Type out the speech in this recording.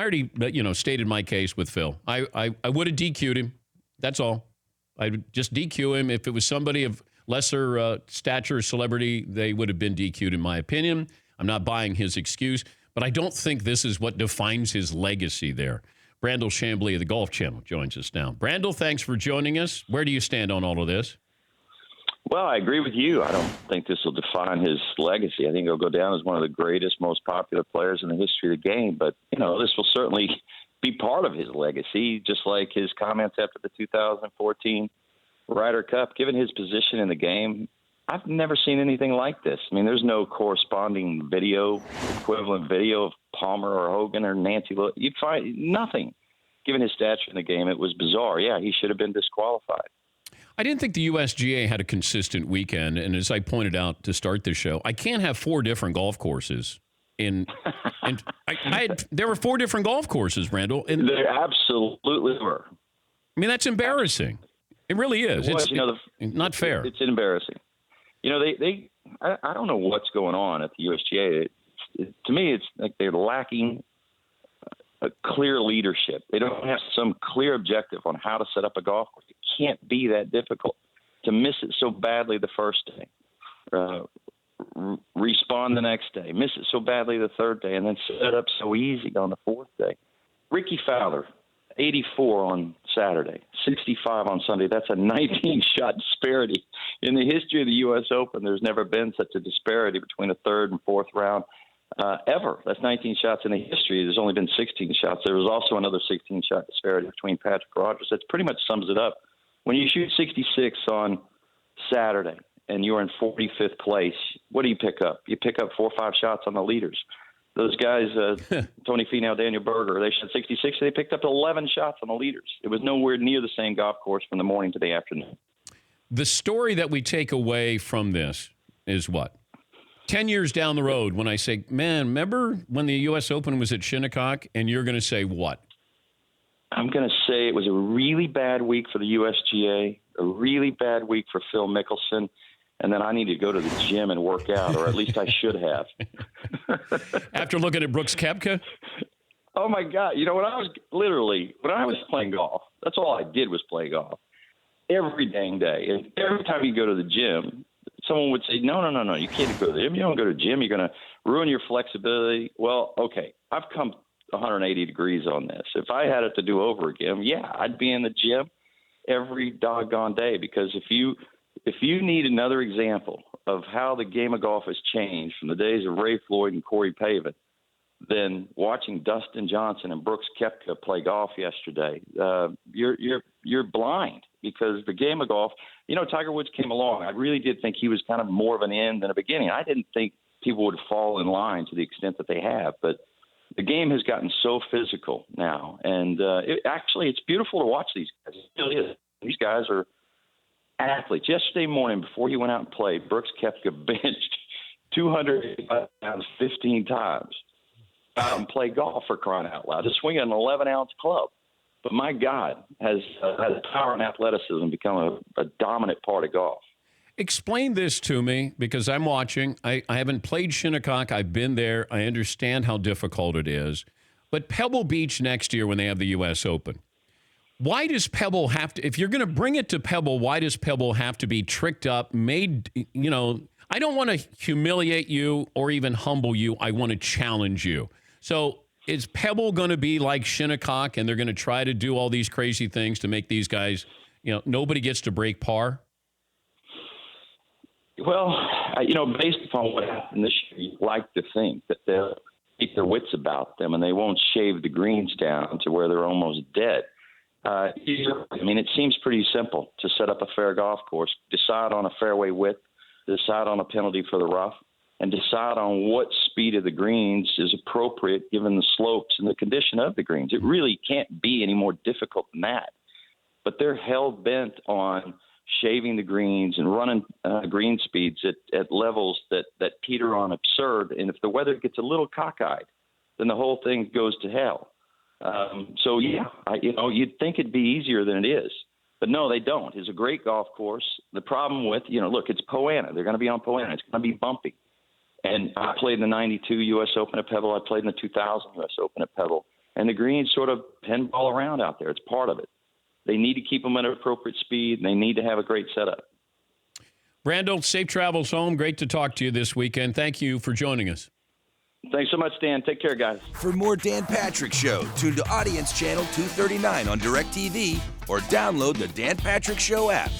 already, stated my case with Phil. I would have DQ'd him. That's all. I'd just DQ him. If it was somebody of lesser stature or celebrity, they would have been DQ'd, in my opinion. I'm not buying his excuse, but I don't think this is what defines his legacy there. Brandel Chamblee of the Golf Channel joins us now. Brandel, thanks for joining us. Where do you stand on all of this? Well, I agree with you. I don't think this will define his legacy. I think he'll go down as one of the greatest, most popular players in the history of the game. But, this will certainly be part of his legacy, just like his comments after the 2014 Ryder Cup. Given his position in the game, I've never seen anything like this. I mean, there's no corresponding equivalent video of Palmer or Hogan or Nancy. You'd find nothing. Given his stature in the game, it was bizarre. Yeah, he should have been disqualified. I didn't think the USGA had a consistent weekend, and as I pointed out to start the show, I can't have 4 different golf courses. There were 4 different golf courses, Brandel. And there absolutely were. I mean, that's embarrassing. It really is. It's not fair. It's embarrassing. I don't know what's going on at the USGA. To me, it's like they're lacking a clear leadership. They don't have some clear objective on how to set up a golf course. It can't be that difficult to miss it so badly the first day, respawn the next day, miss it so badly the third day, and then set it up so easy on the fourth day. Ricky Fowler, 84 on Saturday, 65 on Sunday. That's a 19-shot disparity. In the history of the U.S. Open, there's never been such a disparity between a third and fourth round ever. That's 19 shots in the history. There's only been 16 shots. There was also another 16-shot disparity between Patrick Rogers. That pretty much sums it up. When you shoot 66 on Saturday and you're in 45th place, what do you pick up? You pick up 4 or 5 shots on the leaders. Those guys, Tony Finau, Daniel Berger, they shot 66. They picked up 11 shots on the leaders. It was nowhere near the same golf course from the morning to the afternoon. The story that we take away from this is what? 10 years down the road, when I say, man, remember when the U.S. Open was at Shinnecock? And you're going to say what? I'm going to say it was a really bad week for the USGA, a really bad week for Phil Mickelson, and then I need to go to the gym and work out, or at least I should have. After looking at Brooks Koepka? Oh, my God. When I was playing golf, that's all I did was play golf every dang day. And every time you go to the gym, someone would say, no, you can't go to the gym. You don't go to the gym. You're going to ruin your flexibility. Well, okay, I've come 180 degrees on this. If I had it to do over again, yeah, I'd be in the gym every doggone day, because if you need another example of how the game of golf has changed from the days of Ray Floyd and Corey Pavin, then watching Dustin Johnson and Brooks Koepka play golf yesterday, you're blind, because the game of golf, Tiger Woods came along. I really did think he was kind of more of an end than a beginning. I didn't think people would fall in line to the extent that they have, but the game has gotten so physical now, and it's beautiful to watch these guys. It really is. These guys are athletes. Yesterday morning, before he went out and played, Brooks Koepka benched 285 pounds 15 times. Out and play golf, for crying out loud, to swing an 11-ounce club. But my God, has power and athleticism become a dominant part of golf? Explain this to me, because I'm watching. I haven't played Shinnecock. I've been there. I understand how difficult it is. But Pebble Beach next year, when they have the U.S. Open, why does Pebble have to, if you're going to bring it to Pebble, why does Pebble have to be tricked up, made, I don't want to humiliate you or even humble you. I want to challenge you. So is Pebble going to be like Shinnecock, and they're going to try to do all these crazy things to make these guys, nobody gets to break par? Well, based upon what happened this year, you'd like to think that they'll keep their wits about them and they won't shave the greens down to where they're almost dead. It seems pretty simple to set up a fair golf course, decide on a fairway width, decide on a penalty for the rough, and decide on what speed of the greens is appropriate given the slopes and the condition of the greens. It really can't be any more difficult than that. But they're hell-bent on shaving the greens and running green speeds at levels that teeter on absurd. And if the weather gets a little cockeyed, then the whole thing goes to hell. You'd think it'd be easier than it is. But no, they don't. It's a great golf course. The problem with, it's Poa annua. They're going to be on Poa annua. It's going to be bumpy. And I played in the 92 U.S. Open at Pebble. I played in the 2000 U.S. Open at Pebble. and the greens sort of pinball around out there. It's part of it. They need to keep them at an appropriate speed, and they need to have a great setup. Brandel, safe travels home. Great to talk to you this weekend. Thank you for joining us. Thanks so much, Dan. Take care, guys. For more Dan Patrick Show, tune to Audience Channel 239 on DirecTV or download the Dan Patrick Show app.